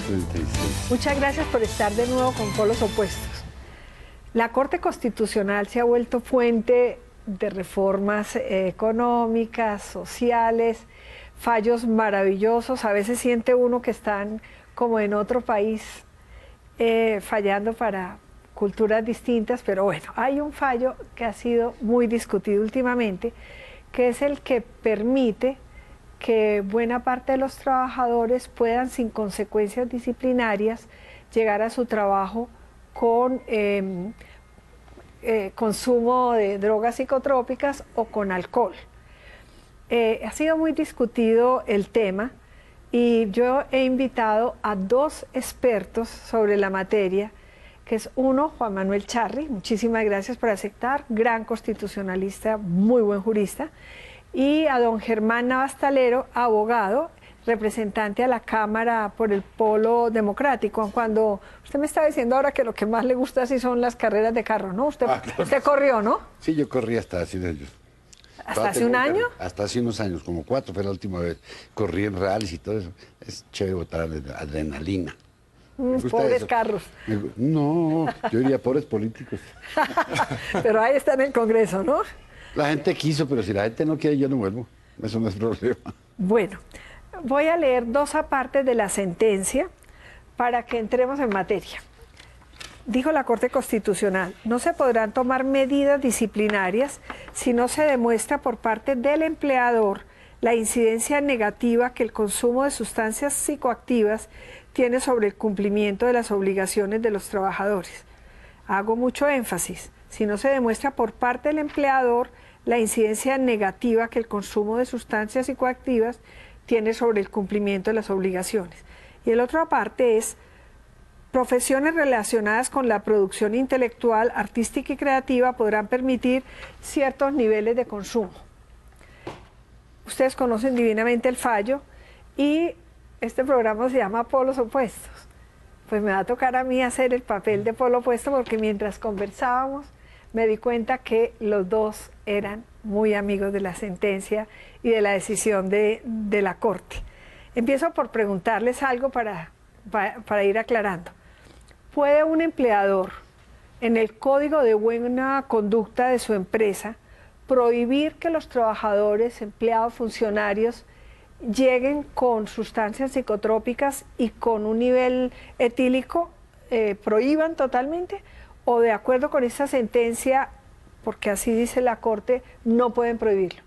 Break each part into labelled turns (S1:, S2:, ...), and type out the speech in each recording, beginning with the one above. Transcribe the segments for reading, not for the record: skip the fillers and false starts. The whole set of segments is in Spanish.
S1: 36.
S2: Muchas gracias por estar de nuevo con Polos Opuestos. La Corte Constitucional se ha vuelto fuente de reformas económicas, sociales, fallos maravillosos. A veces siente uno que están como en otro país fallando para culturas distintas, pero bueno, hay un fallo que ha sido muy discutido últimamente, que es el que permite que buena parte de los trabajadores puedan, sin consecuencias disciplinarias, llegar a su trabajo con consumo de drogas psicotrópicas o con alcohol. Ha sido muy discutido el tema y yo he invitado a dos expertos sobre la materia, que es uno, Juan Manuel Charri, muchísimas gracias por aceptar, gran constitucionalista, muy buen jurista, y a don Germán Navastalero, abogado, representante a la Cámara por el Polo Democrático. Cuando usted me estaba diciendo ahora que lo que más le gusta así son las carreras de carro, ¿no? Claro. Usted corrió, ¿no?
S1: Sí, yo corrí hasta hace años.
S2: ¿Hasta hace un año?
S1: Hasta hace unos años, como 4 fue la última vez. Corrí en rallies y todo eso. Es chévere botar adrenalina.
S2: Pobres
S1: eso.
S2: carros.
S1: No, yo diría pobres políticos.
S2: Pero ahí está en el Congreso, ¿no?
S1: La gente quiso, pero si la gente no quiere, yo no vuelvo. Eso no es problema.
S2: Bueno, voy a leer dos apartes de la sentencia para que entremos en materia. Dijo la Corte Constitucional, no se podrán tomar medidas disciplinarias si no se demuestra por parte del empleador la incidencia negativa que el consumo de sustancias psicoactivas tiene sobre el cumplimiento de las obligaciones de los trabajadores. Hago mucho énfasis, si no se demuestra por parte del empleador la incidencia negativa que el consumo de sustancias psicoactivas tiene sobre el cumplimiento de las obligaciones. Y el otro aparte es, profesiones relacionadas con la producción intelectual, artística y creativa podrán permitir ciertos niveles de consumo. Ustedes conocen divinamente el fallo y este programa se llama Polos Opuestos. Pues me va a tocar a mí hacer el papel de polo opuesto porque mientras conversábamos me di cuenta que los dos eran muy amigos de la sentencia y de la decisión de la Corte. Empiezo por preguntarles algo para ir aclarando. ¿Puede un empleador, en el código de buena conducta de su empresa, prohibir que los trabajadores, empleados, funcionarios, lleguen con sustancias psicotrópicas y con un nivel etílico, prohíban totalmente? ¿O de acuerdo con esta sentencia, porque así dice la Corte, no pueden prohibirlo?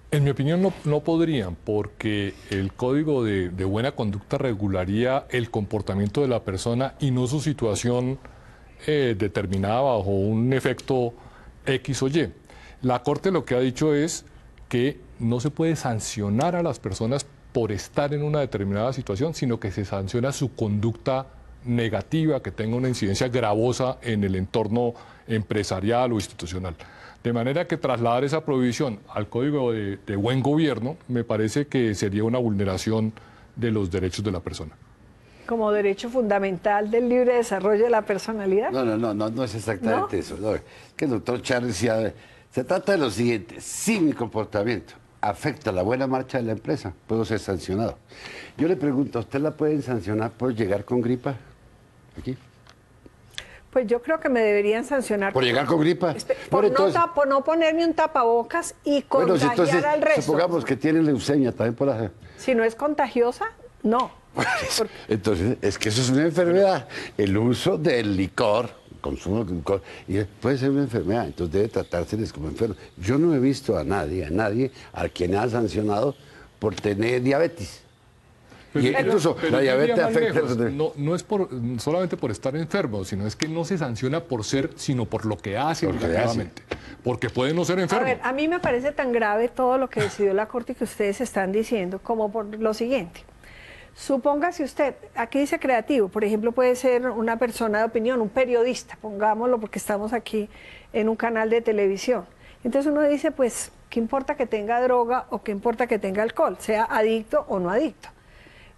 S3: En mi opinión no podrían, porque el código de buena conducta regularía el comportamiento de la persona y no su situación determinada bajo un efecto X o Y. La Corte lo que ha dicho es que no se puede sancionar a las personas por estar en una determinada situación, sino que se sanciona su conducta negativa, que tenga una incidencia gravosa en el entorno empresarial o institucional. De manera que trasladar esa prohibición al Código de Buen Gobierno me parece que sería una vulneración de los derechos de la persona.
S2: ¿Como derecho fundamental del libre desarrollo de la personalidad?
S1: No es exactamente eso. No, que el doctor Charri decía, se trata de lo siguiente, si mi comportamiento afecta la buena marcha de la empresa, puedo ser sancionado. Yo le pregunto, ¿a usted la pueden sancionar por llegar con gripa aquí?
S2: Pues yo creo que me deberían sancionar.
S1: ¿Por llegar con gripa?
S2: Por no ponerme un tapabocas y contagiar al resto.
S1: Supongamos que tiene leucemia también por la...
S2: Si no es contagiosa, no.
S1: Entonces, es que eso es una enfermedad. El uso del licor, consumo de licor, y puede ser una enfermedad, entonces debe tratárseles como enfermo. Yo no he visto a nadie a quien ha sancionado por tener diabetes. Y incluso la diabetes afecta...
S3: No es solamente por estar enfermo, sino es que no se sanciona por ser, sino por lo que hace efectivamente. Porque puede no ser enfermo.
S2: A ver, a mí me parece tan grave todo lo que decidió la Corte y que ustedes están diciendo, como por lo siguiente. Supóngase usted, aquí dice creativo, por ejemplo, puede ser una persona de opinión, un periodista, pongámoslo porque estamos aquí en un canal de televisión. Entonces uno dice, pues, ¿qué importa que tenga droga o qué importa que tenga alcohol, sea adicto o no adicto?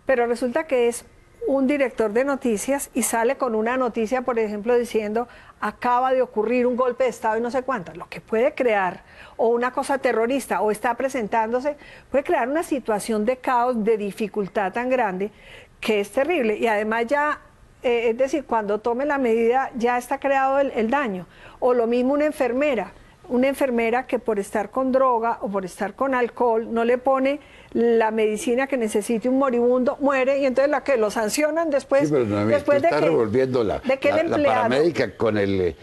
S2: Pero resulta que es un director de noticias y sale con una noticia, por ejemplo, diciendo acaba de ocurrir un golpe de Estado y no sé cuánto, lo que puede crear, o una cosa terrorista, o está presentándose, puede crear una situación de caos, de dificultad tan grande, que es terrible. Y además ya, es decir, cuando tome la medida ya está creado el daño. O lo mismo una enfermera que por estar con droga o por estar con alcohol no le pone la medicina que necesite un moribundo, muere, y entonces la que lo sancionan después,
S1: Sí, pero no,
S2: después de
S1: está
S2: que,
S1: revolviendo
S2: de que el
S1: la
S2: empleado...
S1: paramédica con el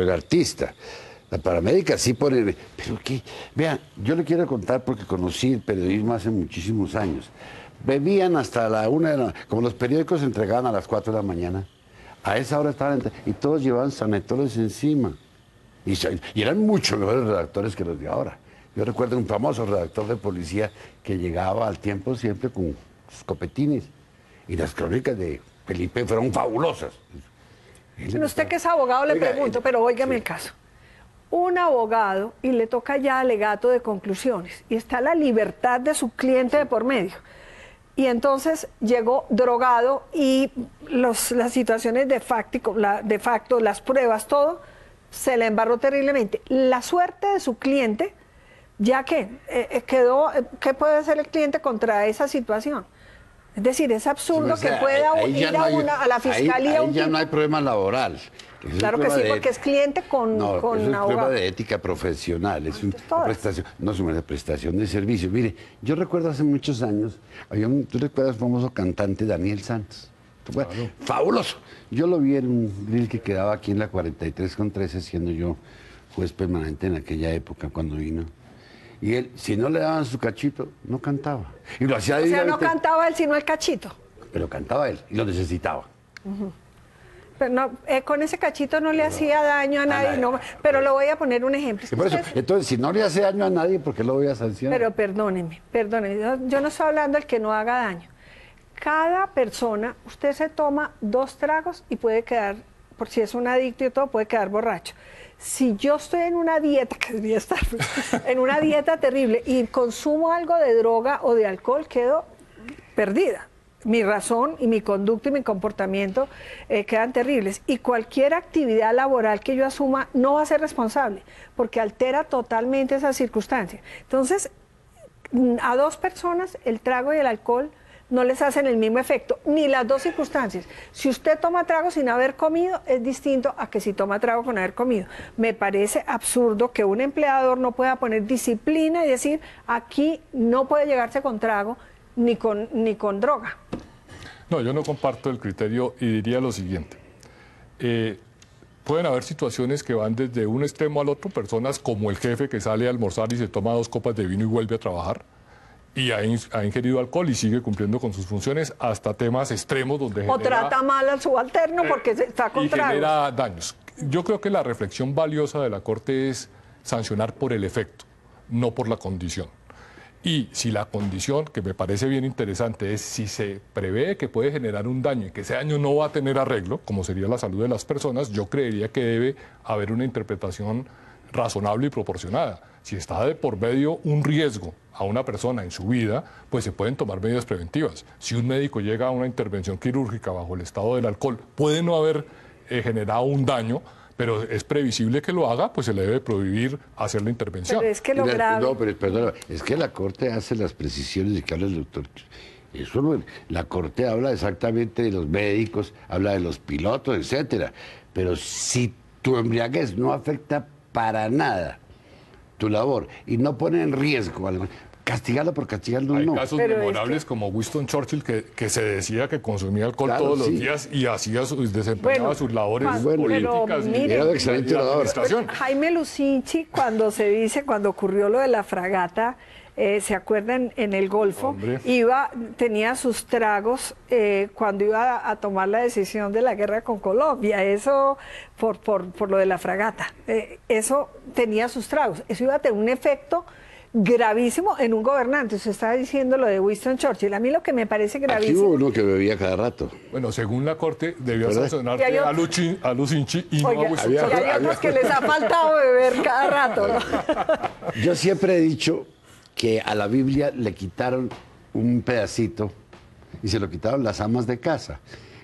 S1: artista. La paramédica sí pone... Pero qué, vean, yo le quiero contar porque conocí el periodismo hace muchísimos años. Bebían hasta la 1 de la... Como los periódicos se entregaban a las 4 de la mañana, a esa hora estaban... Y todos llevaban sanetoles encima. Y eran mucho mejores redactores que los de ahora. Yo recuerdo un famoso redactor de policía que llegaba al tiempo siempre con sus copetines. Y las crónicas de Felipe fueron fabulosas.
S2: Bueno, usted que es abogado le pregunto, pero óigame el caso. Un abogado y le toca ya alegato de conclusiones y está la libertad de su cliente de por medio. Y entonces llegó drogado y las situaciones de facto, las pruebas, todo, se le embarró terriblemente. La suerte de su cliente, ya que quedó, ¿qué puede hacer el cliente contra esa situación? Es decir, es absurdo que pueda ir a la fiscalía.
S1: Ahí ya no hay problema laboral.
S2: Claro que sí, porque es cliente con
S1: abogado. Es un
S2: abogado.
S1: problema de ética profesional, es una prestación, no es una prestación de servicio. Mire, yo recuerdo hace muchos años, ¿tú recuerdas el famoso cantante Daniel Santos? Claro. Fabuloso. Yo lo vi en un grill que quedaba aquí en la 43 con 13, siendo yo juez permanente en aquella época cuando vino. Y él, si no le daban su cachito, no cantaba. Y lo hacía
S2: o sea, no cantaba él, sino el cachito.
S1: Pero cantaba él, y lo necesitaba.
S2: Pero no, con ese cachito no le hacía daño a nadie. No, pero le voy a poner un ejemplo.
S1: Por eso, entonces, si no le hace daño a nadie, ¿por qué lo voy a sancionar?
S2: Pero perdónenme. Yo no estoy hablando del que no haga daño. Cada persona, usted se toma 2 tragos y puede quedar, por si es un adicto y todo, puede quedar borracho. Si yo estoy en una dieta, que debería estar, en una dieta terrible y consumo algo de droga o de alcohol, quedo perdida. Mi razón y mi conducta y mi comportamiento quedan terribles. Y cualquier actividad laboral que yo asuma no va a ser responsable, porque altera totalmente esa circunstancia. Entonces, a 2 personas el trago y el alcohol no les hacen el mismo efecto, ni las 2 circunstancias. Si usted toma trago sin haber comido, es distinto a que si toma trago con haber comido. Me parece absurdo que un empleador no pueda poner disciplina y decir, aquí no puede llegarse con trago ni con droga.
S3: No, yo no comparto el criterio y diría lo siguiente. Pueden haber situaciones que van desde un extremo al otro, personas como el jefe que sale a almorzar y se toma 2 copas de vino y vuelve a trabajar, y ha ingerido alcohol y sigue cumpliendo con sus funciones, hasta temas extremos donde
S2: o trata mal al subalterno porque está con tragos.
S3: Genera daños. Yo creo que la reflexión valiosa de la Corte es sancionar por el efecto, no por la condición. Y si la condición, que me parece bien interesante, es si se prevé que puede generar un daño y que ese daño no va a tener arreglo, como sería la salud de las personas, yo creería que debe haber una interpretación razonable y proporcionada. Si está de por medio un riesgo a una persona en su vida, pues se pueden tomar medidas preventivas. Si un médico llega a una intervención quirúrgica bajo el estado del alcohol, puede no haber generado un daño, pero es previsible que lo haga, pues se le debe prohibir hacer la intervención.
S2: Pero es que lo grave...
S1: No, pero perdón, es que la Corte hace las precisiones de que habla el doctor. Eso no, la Corte habla exactamente de los médicos, habla de los pilotos, etcétera. Pero si tu embriaguez no afecta para nada tu labor y no pone en riesgo algo, castigarlo por castigarlo no.
S3: Hay casos memorables como Winston Churchill que se decía que consumía alcohol todos los días y hacía desempeñaba sus labores políticas y
S1: era de excelente orador.
S2: Jaime Lucinchi, cuando ocurrió lo de la fragata, ¿se acuerdan? En el Golfo, tenía sus tragos cuando iba a tomar la decisión de la guerra con Colombia, eso por lo de la fragata, eso tenía sus tragos, eso iba a tener un efecto gravísimo en un gobernante. Usted estaba diciendo lo de Winston Churchill. A mí lo que me parece gravísimo...
S1: Aquí hubo uno que bebía cada rato.
S3: Bueno, según la Corte, debió sancionarse a Lucinchi y no a Winston Churchill.
S2: Y hay otros que les ha faltado beber cada rato, ¿no?
S1: Yo siempre he dicho que a la Biblia le quitaron un pedacito y se lo quitaron las amas de casa.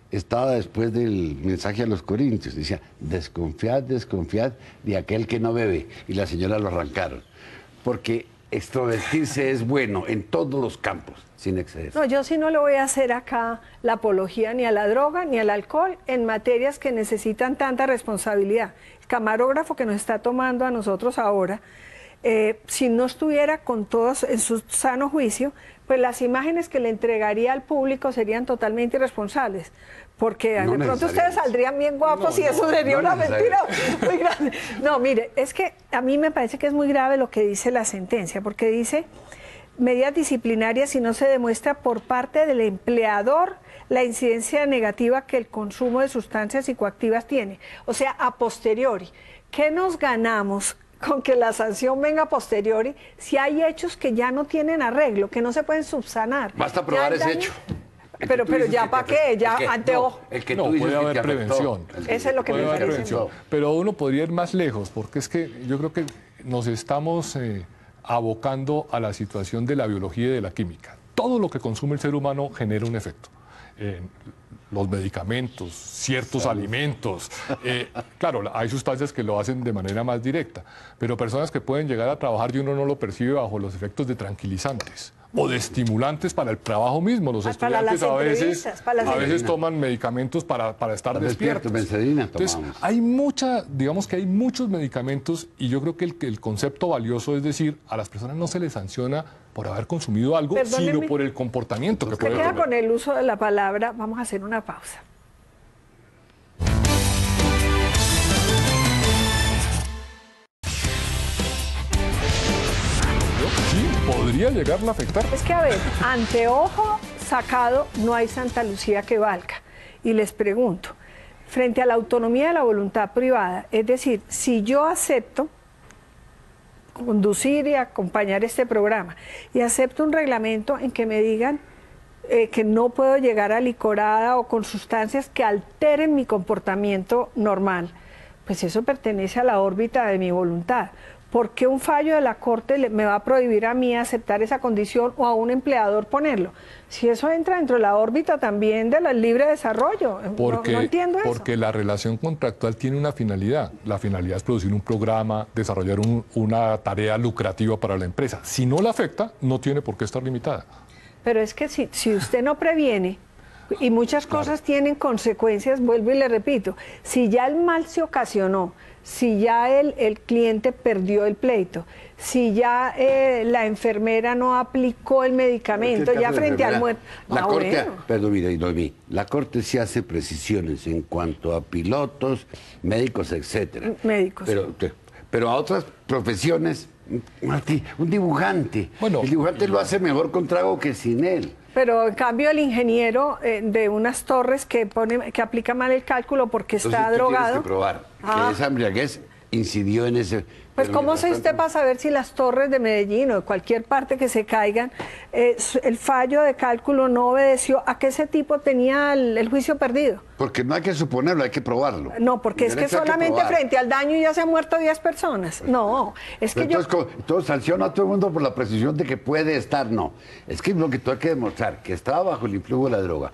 S1: Estaba después del mensaje a los Corintios. Decía, desconfiad, desconfiad de aquel que no bebe. Y la señora lo arrancaron. Porque extrovertirse es bueno en todos los campos, sin exceder.
S2: No, yo sí no le voy a hacer acá la apología ni a la droga ni al alcohol en materias que necesitan tanta responsabilidad. El camarógrafo que nos está tomando a nosotros ahora, si no estuviera con todos en su sano juicio, pues las imágenes que le entregaría al público serían totalmente irresponsables. Porque
S1: No
S2: de pronto ustedes saldrían bien guapos y eso sería una mentira muy grande. No, mire, es que a mí me parece que es muy grave lo que dice la sentencia, porque dice medidas disciplinarias si no se demuestra por parte del empleador la incidencia negativa que el consumo de sustancias psicoactivas tiene. O sea, a posteriori. ¿Qué nos ganamos con que la sanción venga a posteriori si hay hechos que ya no tienen arreglo, que no se pueden subsanar?
S1: Basta probar ese hecho.
S2: Pero ya para qué, ya anteojo.
S1: El que
S3: No,
S1: tú dices
S3: puede
S1: que
S3: haber
S1: te afectó.
S3: prevención.
S2: Eso es lo que me
S3: Puede haber
S2: parece.
S3: prevención. Pero uno podría ir más lejos, porque es que yo creo que nos estamos abocando a la situación de la biología y de la química. Todo lo que consume el ser humano genera un efecto. Los medicamentos, ciertos alimentos. Claro, hay sustancias que lo hacen de manera más directa, pero personas que pueden llegar a trabajar y uno no lo percibe bajo los efectos de tranquilizantes o de estimulantes para el trabajo mismo. Los
S2: Para las
S3: estudiantes a veces
S2: entrevistas.
S3: toman medicamentos para estar despiertos.
S1: Benzedrina
S3: Entonces,
S1: tomamos.
S3: hay digamos que hay muchos medicamentos y yo creo que el concepto valioso es decir, a las personas no se les sanciona por haber consumido algo,
S2: Perdóneme.
S3: sino por el comportamiento que
S2: Usted
S3: puede
S2: queda
S3: tener.
S2: con el uso de la palabra, vamos a hacer una pausa.
S3: Sí, podría llegarla a afectar.
S2: Es que, a ver, anteojo sacado no hay Santa Lucía que valga. Y les pregunto, frente a la autonomía de la voluntad privada, es decir, si yo acepto conducir y acompañar este programa y acepto un reglamento en que me digan que no puedo llegar a licorada o con sustancias que alteren mi comportamiento normal, pues eso pertenece a la órbita de mi voluntad. ¿Por qué un fallo de la Corte me va a prohibir a mí aceptar esa condición o a un empleador ponerlo? Si eso entra dentro de la órbita también del libre desarrollo. No entiendo eso.
S3: Porque la relación contractual tiene una finalidad. La finalidad es producir un programa, desarrollar una tarea lucrativa para la empresa. Si no la afecta, no tiene por qué estar limitada.
S2: Pero es que si usted no previene, y muchas cosas tienen consecuencias, vuelvo y le repito, si ya el mal se ocasionó, si ya el cliente perdió el pleito, si ya la enfermera no aplicó el medicamento, ya frente al muerto.
S1: La Corte,
S2: bueno.
S1: perdón, mira, Noemí, la Corte sí hace precisiones en cuanto a pilotos, médicos, etcétera.
S2: Médicos.
S1: Pero a otras profesiones, Martí, un dibujante.
S3: Bueno,
S1: el dibujante lo hace mejor con trago que sin él.
S2: Pero en cambio el ingeniero de unas torres que aplica mal el cálculo porque
S1: Entonces,
S2: está
S1: tú
S2: drogado.
S1: tienes que probar que esa embriaguez incidió en ese...
S2: Pues
S1: pero
S2: ¿cómo
S1: mientras
S2: se usted
S1: tanto-
S2: para saber si las torres de Medellín o de cualquier parte que se caigan, el fallo de cálculo no obedeció a que ese tipo tenía el juicio perdido?
S1: Porque no hay que suponerlo, hay que probarlo.
S2: No, porque es que
S1: Derecho hay
S2: solamente
S1: probar.
S2: frente al daño ya se han muerto 10 personas. No, es que
S1: Pero entonces sanciona a todo el mundo por la precisión de que puede estar, no. Es que lo que tú hay que demostrar, que estaba bajo el influjo de la droga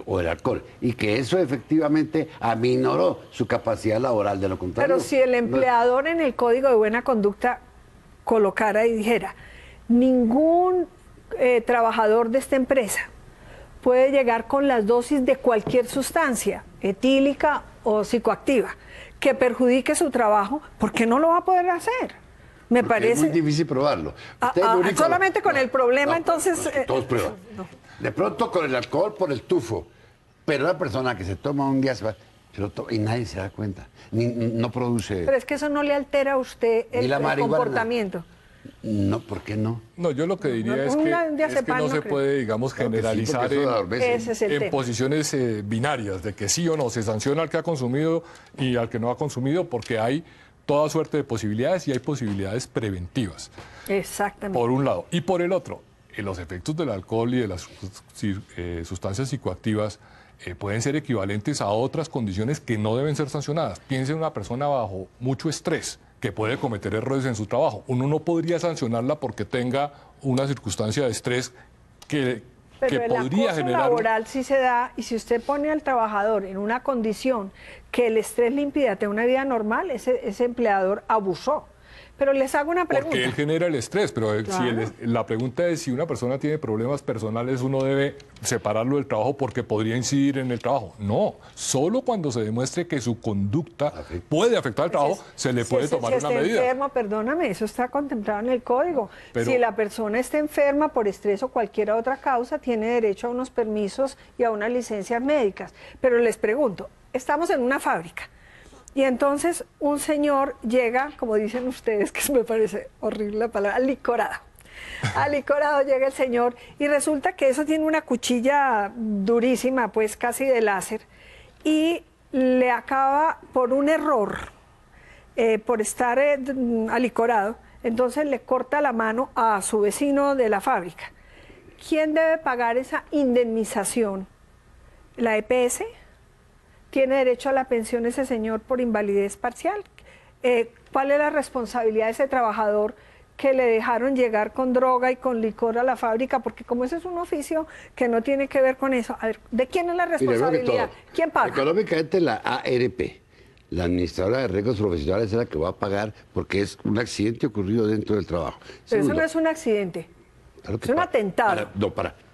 S1: o el alcohol, y que eso efectivamente aminoró su capacidad laboral, de lo contrario.
S2: Pero si el empleador en el Código de Buena Conducta colocara y dijera, ningún trabajador de esta empresa puede llegar con las dosis de cualquier sustancia, etílica o psicoactiva, que perjudique su trabajo, ¿por qué no lo va a poder hacer? Me
S1: Porque
S2: parece...
S1: es muy difícil probarlo. Usted lo único-
S2: solamente con el problema, entonces...
S1: no, todos prueban. De pronto con el alcohol por el tufo, pero una persona que se toma un día se lo toma y nadie se da cuenta, no produce...
S2: Pero es que eso no le altera a usted
S1: Ni
S2: el
S1: la marihuana.
S2: comportamiento.
S1: No, ¿por qué no?
S3: No, yo lo que diría
S2: No,
S3: es
S2: un
S3: que
S2: diazepam
S3: no
S2: no
S3: se
S2: creo.
S3: puede, digamos,
S1: Claro que sí,
S3: generalizar
S1: porque eso adormece.
S2: Ese es el
S3: en
S2: tema.
S3: posiciones binarias, de que sí o no, se sanciona al que ha consumido y al que no ha consumido, porque hay toda suerte de posibilidades y hay posibilidades preventivas,
S2: Exactamente.
S3: por un lado. Y por el otro, los efectos del alcohol y de las sustancias psicoactivas pueden ser equivalentes a otras condiciones que no deben ser sancionadas. Piense en una persona bajo mucho estrés que puede cometer errores en su trabajo. Uno no podría sancionarla porque tenga una circunstancia de estrés que
S2: Pero el
S3: podría
S2: acoso
S3: generar...
S2: laboral sí se da, y si usted pone al trabajador en una condición que el estrés le impida tener una vida normal, ese empleador abusó. Pero les hago una pregunta.
S3: Porque él genera el estrés, pero
S2: Claro.
S3: la pregunta es si una persona tiene problemas personales, uno debe separarlo del trabajo porque podría incidir en el trabajo. No, solo cuando se demuestre que su conducta puede afectar al trabajo, se le puede tomar una medida.
S2: Si está enfermo, perdóname, eso está contemplado en el código.
S3: Pero-
S2: si la persona está enferma por estrés o cualquier otra causa, tiene derecho a unos permisos y a unas licencias médicas. Pero les pregunto, estamos en una fábrica. Y entonces un señor llega, como dicen ustedes, que me parece horrible la palabra, alicorado. Alicorado llega el señor y resulta que eso tiene una cuchilla durísima, pues casi de láser, y le acaba por un error, por estar alicorado, entonces le corta la mano a su vecino de la fábrica. ¿Quién debe pagar esa indemnización? ¿La EPS? ¿Tiene derecho a la pensión ese señor por invalidez parcial? ¿Cuál es la responsabilidad de ese trabajador que le dejaron llegar con droga y con licor a la fábrica? Porque como ese es un oficio que no tiene que ver con eso, a ver, ¿de quién es la responsabilidad? ¿Quién paga?
S1: Económicamente la ARP, la administradora de riesgos profesionales, es la que va a pagar porque es un accidente ocurrido dentro del trabajo.
S2: Pero eso
S1: Segundo,
S2: no es un accidente.
S1: claro que
S2: Es un atentado.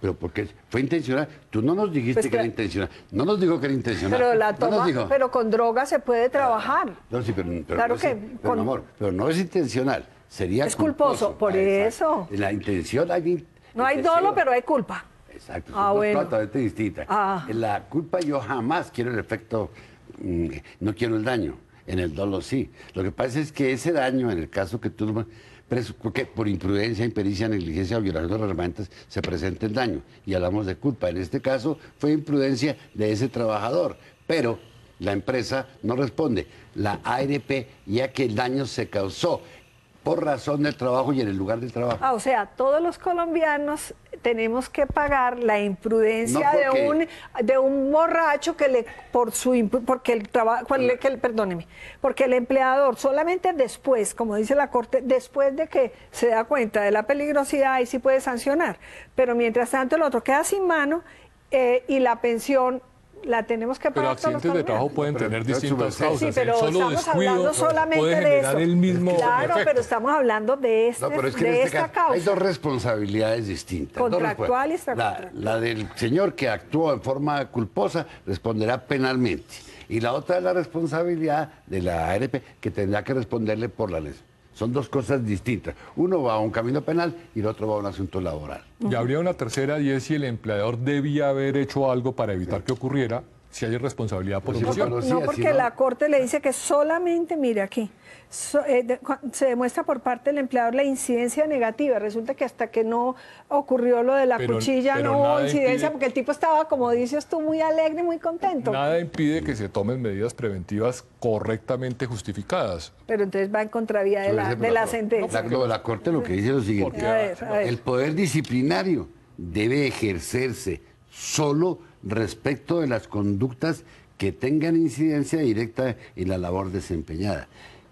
S1: pero porque fue intencional. Tú no nos dijiste
S2: Pues
S1: que era
S2: que-
S1: intencional. No nos dijo que era intencional.
S2: Pero la
S1: No
S2: toma,
S1: nos dijo.
S2: pero con droga se puede trabajar.
S1: No, sí, pero
S2: Claro
S1: no es-
S2: que
S1: pero,
S2: con-
S1: mi amor, pero no es intencional. Sería
S2: Es culposo, por
S1: exacto.
S2: eso.
S1: La intención hay
S2: No hay
S1: intención.
S2: dolo, pero hay culpa.
S1: Exacto,
S2: Ah,
S1: son dos
S2: bueno.
S1: cosas totalmente distintas.
S2: Ah.
S1: En la culpa yo jamás quiero el efecto, no quiero el daño. En el dolo sí. Lo que pasa es que ese daño, en el caso que tú... porque por imprudencia, impericia, negligencia o violación de reglamentos se presenta el daño. Y hablamos de culpa. En este caso fue imprudencia de ese trabajador. Pero la empresa no responde. La ARP, ya que el daño se causó por razón del trabajo y en el lugar del trabajo.
S2: Ah, o sea, todos los colombianos tenemos que pagar la imprudencia
S1: No, porque-
S2: de un borracho que le por su porque el trabajo perdóneme, porque el empleador solamente después, como dice la Corte, después de que se da cuenta de la peligrosidad, ahí sí puede sancionar, pero mientras tanto el otro queda sin mano y la pensión la tenemos que
S3: Pero
S2: pagar todos los
S3: accidentes de trabajo
S2: colombianos.
S3: pueden
S1: Pero-
S3: tener
S1: pero
S3: distintas
S1: su merced.
S3: causas.
S2: Sí,
S3: El
S2: pero
S3: solo
S2: estamos
S3: descuido
S2: hablando solamente
S3: puede
S2: de
S3: generar
S2: eso.
S3: el mismo
S2: Claro,
S3: efecto.
S2: pero estamos hablando de,
S1: No, pero es que
S2: de
S1: en este
S2: esta
S1: caso hay
S2: causa.
S1: dos responsabilidades distintas.
S2: Contractual y
S1: la,
S2: extracontractual.
S1: la del señor que actuó en forma culposa responderá penalmente. Y la otra es la responsabilidad de la ARP que tendrá que responderle por la ley. Son dos cosas distintas. Uno va a un camino penal y el otro va a un asunto laboral.
S3: Y habría una tercera, y es si el empleador debía haber hecho algo para evitar que ocurriera, si hay responsabilidad por
S1: Pues sí,
S3: omisión.
S1: pero sí,
S2: No,
S1: así
S2: porque
S1: no.
S2: la Corte le dice que solamente, mire aquí, se demuestra por parte del empleador la incidencia negativa. Resulta que hasta que no ocurrió lo de la
S3: Pero-
S2: cuchilla
S3: pero
S2: no hubo
S3: nada
S2: incidencia,
S3: impide-
S2: porque el tipo estaba, como dices tú, muy alegre, muy contento.
S3: Nada impide que se tomen medidas preventivas correctamente justificadas.
S2: Pero entonces va en contravía de la sentencia.
S1: La Corte lo que dice es lo siguiente.
S3: Porque-
S2: A ver.
S1: El poder disciplinario debe ejercerse solo respecto de las conductas que tengan incidencia directa en la labor desempeñada.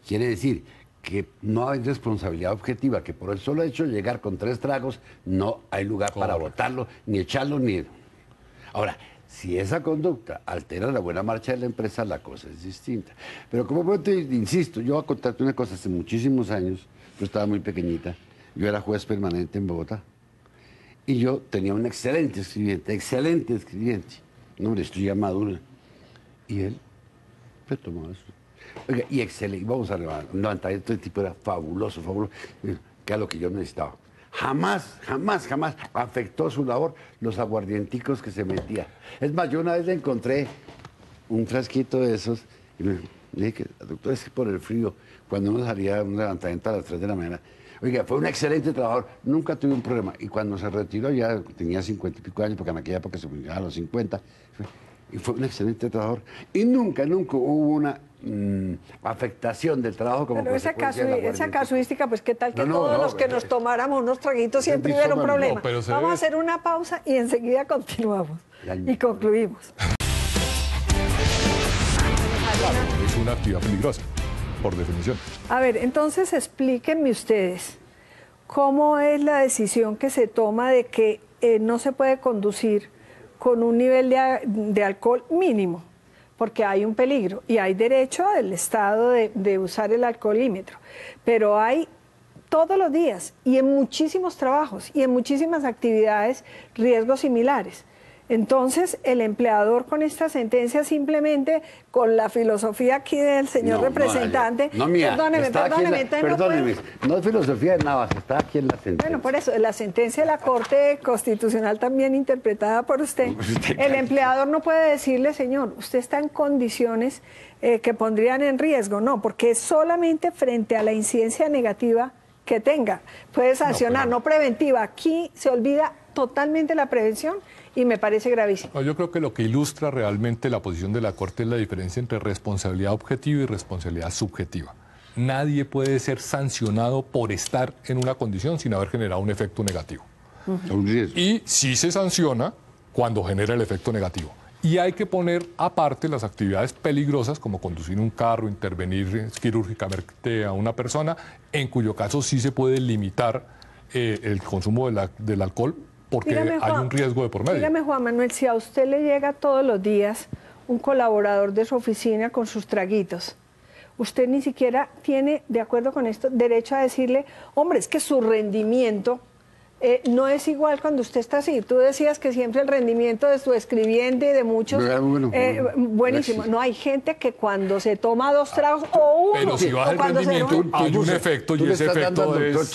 S1: Quiere decir que no hay responsabilidad objetiva, que por el solo hecho de llegar con 3 tragos no hay lugar para
S3: Correcto.
S1: votarlo, ni echarlo, ni... Ahora, si esa conducta altera la buena marcha de la empresa, la cosa es distinta. Pero como te insisto, yo voy a contarte una cosa, hace muchísimos años, yo estaba muy pequeñita, yo era juez permanente en Bogotá, y yo tenía un excelente escribiente, un hombre, estoy ya maduro, y él se tomaba eso. Oiga, y excelente, vamos a levantar, este tipo era fabuloso, que era lo que yo necesitaba. Jamás afectó su labor los aguardienticos que se metía. Es más, yo una vez le encontré un frasquito de esos y me dije que, doctor, es que por el frío, cuando uno salía a un levantamiento a las 3 de la mañana, oiga, fue un excelente trabajador, nunca tuve un problema. Y cuando se retiró, ya tenía 50 y pico años, porque en aquella época se jubilaba a los 50, y fue un excelente trabajador. Y nunca hubo una afectación del trabajo como
S2: Pero esa
S1: consecuencia del aguardiente.
S2: casuística, pues qué tal que
S1: No,
S2: todos
S1: no,
S2: los que nos tomáramos unos traguitos siempre
S1: es
S2: hubiera un
S1: distómano.
S2: problema.
S3: No, pero se
S2: Vamos a
S3: debe-
S2: hacer una pausa y enseguida continuamos.
S1: Ya.
S2: Y concluimos.
S3: Es una actividad peligrosa, por definición.
S2: A ver, entonces explíquenme ustedes cómo es la decisión que se toma de que no se puede conducir con un nivel de alcohol mínimo. porque hay un peligro y hay derecho del Estado de usar el alcoholímetro, pero hay todos los días y en muchísimos trabajos y en muchísimas actividades riesgos similares. Entonces, el empleador con esta sentencia, simplemente con la filosofía aquí del señor representante,
S1: no mía, perdóneme, no es filosofía de Navas, está aquí en la sentencia.
S2: Bueno, por eso, la sentencia de la Corte Constitucional también interpretada por usted, el empleador no puede decirle, señor, usted está en condiciones que pondrían en riesgo, no, porque es solamente frente a la incidencia negativa que tenga, puede sancionar, no preventiva. Aquí se olvida totalmente la prevención y me parece gravísimo.
S3: No, yo creo que lo que ilustra realmente la posición de la Corte es la diferencia entre responsabilidad objetiva y responsabilidad subjetiva. Nadie puede ser sancionado por estar en una condición sin haber generado un efecto negativo. Y sí se sanciona cuando genera el efecto negativo. Y hay que poner aparte las actividades peligrosas como conducir un carro, intervenir quirúrgicamente a una persona, en cuyo caso sí se puede limitar el consumo del alcohol porque hay un riesgo de por medio.
S2: Dígame, Juan Manuel, si a usted le llega todos los días un colaborador de su oficina con sus traguitos, usted ni siquiera tiene, de acuerdo con esto, derecho a decirle, hombre, es que su rendimiento no es igual cuando usted está así. Tú decías que siempre el rendimiento de su escribiente y de muchos, buenísimo. No, hay gente que cuando se toma 2 tragos o uno...
S3: Pero si baja el rendimiento, hay un efecto y ese efecto es...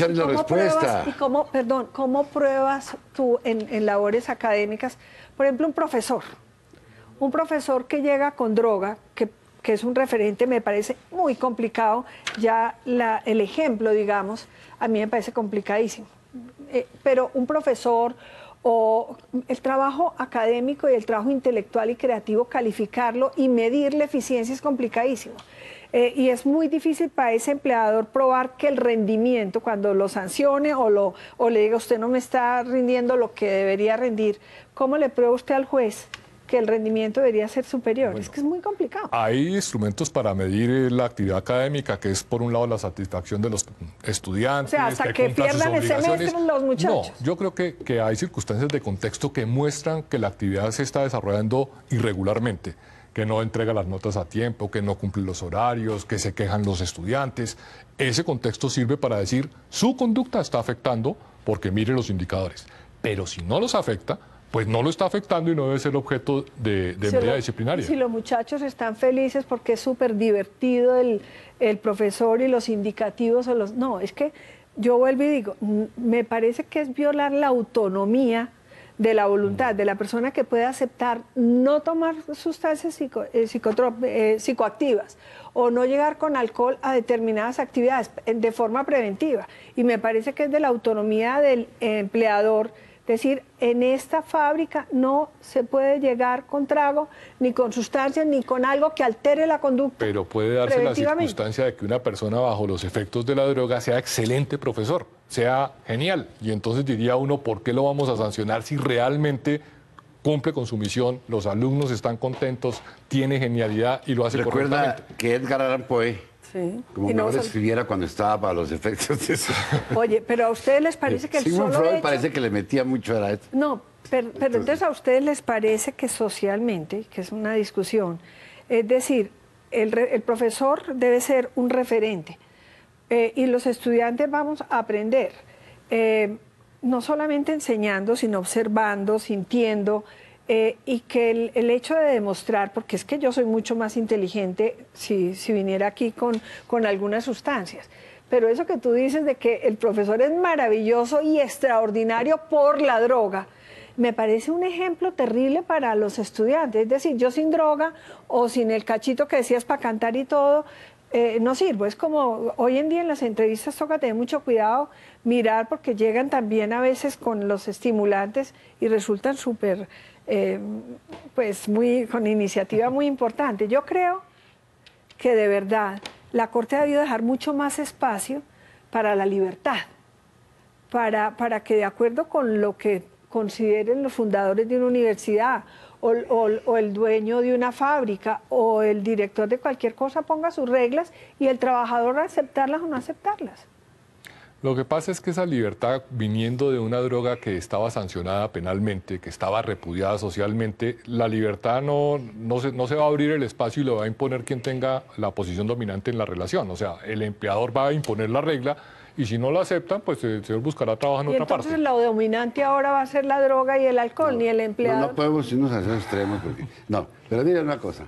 S2: ¿Cómo pruebas tú en labores académicas? Por ejemplo, un profesor que llega con droga, que es un referente, me parece muy complicado. Ya el ejemplo, digamos, a mí me parece complicadísimo. Pero un profesor o el trabajo académico y el trabajo intelectual y creativo, calificarlo y medir la eficiencia es complicadísimo. Y es muy difícil para ese empleador probar que el rendimiento, cuando lo sancione o le diga usted no me está rindiendo lo que debería rendir, ¿cómo le prueba usted al juez que el rendimiento debería ser superior? Bueno, es que es muy complicado.
S3: Hay instrumentos para medir la actividad académica, que es por un lado la satisfacción de los estudiantes.
S2: O sea, hasta que pierdan el semestre los muchachos.
S3: No, yo creo que hay circunstancias de contexto que muestran que la actividad se está desarrollando irregularmente, que no entrega las notas a tiempo, que no cumple los horarios, que se quejan los estudiantes. Ese contexto sirve para decir, su conducta está afectando porque mire los indicadores. Pero si no los afecta, pues no lo está afectando y no debe ser objeto de medida disciplinaria.
S2: Si los muchachos están felices porque es súper divertido el profesor y los indicativos o los... No, es que yo vuelvo y digo, me parece que es violar la autonomía de la voluntad de la persona que puede aceptar no tomar sustancias psicoactivas o no llegar con alcohol a determinadas actividades de forma preventiva. Y me parece que es de la autonomía del empleador decir, en esta fábrica no se puede llegar con trago, ni con sustancias, ni con algo que altere la conducta.
S3: Pero puede darse la circunstancia de que una persona bajo los efectos de la droga sea excelente profesor, sea genial. Y entonces diría uno, ¿por qué lo vamos a sancionar si realmente cumple con su misión, los alumnos están contentos, tiene genialidad y lo hace correctamente?
S1: Recuerda que Edgar Allan Poe, como mejor escribiera cuando estaba para los efectos de eso.
S2: Oye, pero a ustedes les parece que el
S1: Sigmund
S2: solo
S1: Freud
S2: hecho...
S1: parece que le metía mucho a esto.
S2: No, pero entonces a ustedes les parece que socialmente, que es una discusión, es decir, el profesor debe ser un referente y los estudiantes vamos a aprender, no solamente enseñando, sino observando, sintiendo, y que el hecho de demostrar, porque es que yo soy mucho más inteligente si viniera aquí con algunas sustancias, pero eso que tú dices de que el profesor es maravilloso y extraordinario por la droga, me parece un ejemplo terrible para los estudiantes. Es decir, yo sin droga o sin el cachito que decías para cantar y todo, no sirvo. Es como hoy en día en las entrevistas toca tener mucho cuidado, mirar, porque llegan también a veces con los estimulantes y resultan súper... pues con iniciativa muy importante. Yo creo que de verdad la Corte ha debido dejar mucho más espacio para la libertad, para que de acuerdo con lo que consideren los fundadores de una universidad o el dueño de una fábrica o el director de cualquier cosa ponga sus reglas y el trabajador aceptarlas o no aceptarlas.
S3: Lo que pasa es que esa libertad, viniendo de una droga que estaba sancionada penalmente, que estaba repudiada socialmente, la libertad no se va a abrir el espacio y lo va a imponer quien tenga la posición dominante en la relación. O sea, el empleador va a imponer la regla y si no lo aceptan, pues el señor buscará trabajo en otra parte.
S2: Entonces lo dominante ahora va a ser la droga y el alcohol, ni el empleador.
S1: No podemos irnos a esos extremos. Porque, no, pero mira una cosa.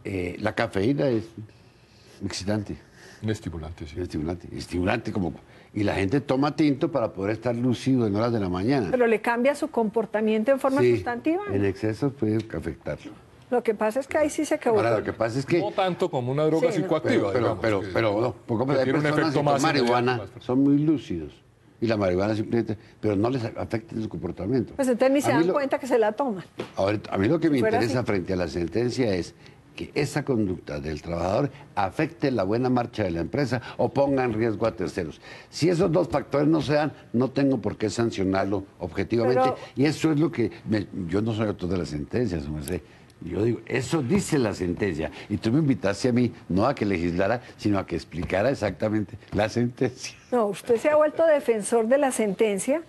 S1: La cafeína es excitante.
S3: Un estimulante, sí.
S1: Estimulante como... Y la gente toma tinto para poder estar lúcido en horas de la mañana.
S2: Pero le cambia su comportamiento en forma sustantiva.
S1: En exceso puede afectarlo.
S2: Lo que pasa es que ahí sí se equivocó.
S1: Ahora, lo que pasa es que...
S3: No tanto como una droga psicoactiva,
S1: pero no, porque hay personas que con marihuana son muy lúcidos. Y la marihuana simplemente... Pero no les afecta su comportamiento.
S2: Pues entonces ni se dan cuenta que se la toman.
S1: Ahora, a mí lo que me interesa
S2: así.
S1: frente a la sentencia es que esa conducta del trabajador afecte la buena marcha de la empresa o ponga en riesgo a terceros. Si esos dos factores no se dan, no tengo por qué sancionarlo objetivamente.
S2: Pero...
S1: Y eso es lo que... yo no soy autor de la sentencia, su merced. Yo digo, eso dice la sentencia. Y tú me invitaste a mí, no a que legislara, sino a que explicara exactamente la sentencia.
S2: No, usted se ha vuelto defensor de la sentencia,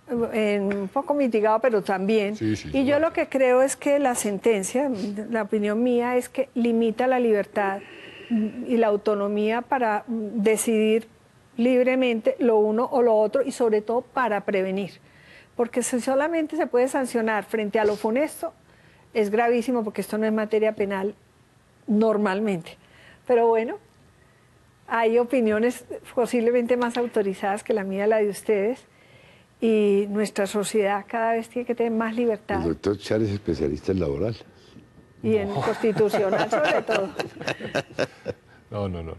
S2: un poco mitigado, pero también.
S3: Sí,
S2: y yo lo que creo es que la sentencia, la opinión mía es que limita la libertad y la autonomía para decidir libremente lo uno o lo otro y sobre todo para prevenir. Porque si solamente se puede sancionar frente a lo funesto, es gravísimo porque esto no es materia penal normalmente. Pero bueno, hay opiniones posiblemente más autorizadas que la mía, la de ustedes, y nuestra sociedad cada vez tiene que tener más libertad.
S1: El doctor Char es especialista en laboral.
S2: Y en constitucional sobre todo.
S3: No.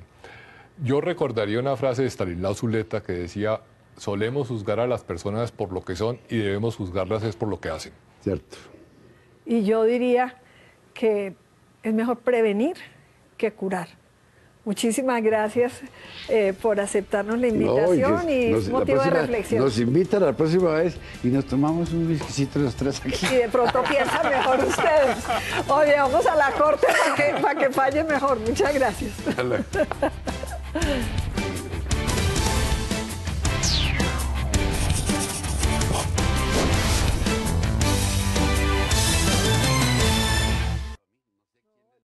S3: Yo recordaría una frase de Stanislao Zuleta que decía: solemos juzgar a las personas por lo que son y debemos juzgarlas es por lo que hacen.
S1: Cierto.
S2: Y yo diría que es mejor prevenir que curar. Muchísimas gracias por aceptarnos la invitación y es motivo de reflexión.
S1: Nos invitan la próxima vez y nos tomamos un whiskycito los tres aquí.
S2: Y de pronto piensan mejor ustedes. Oye, vamos a la corte para que falle mejor. Muchas gracias.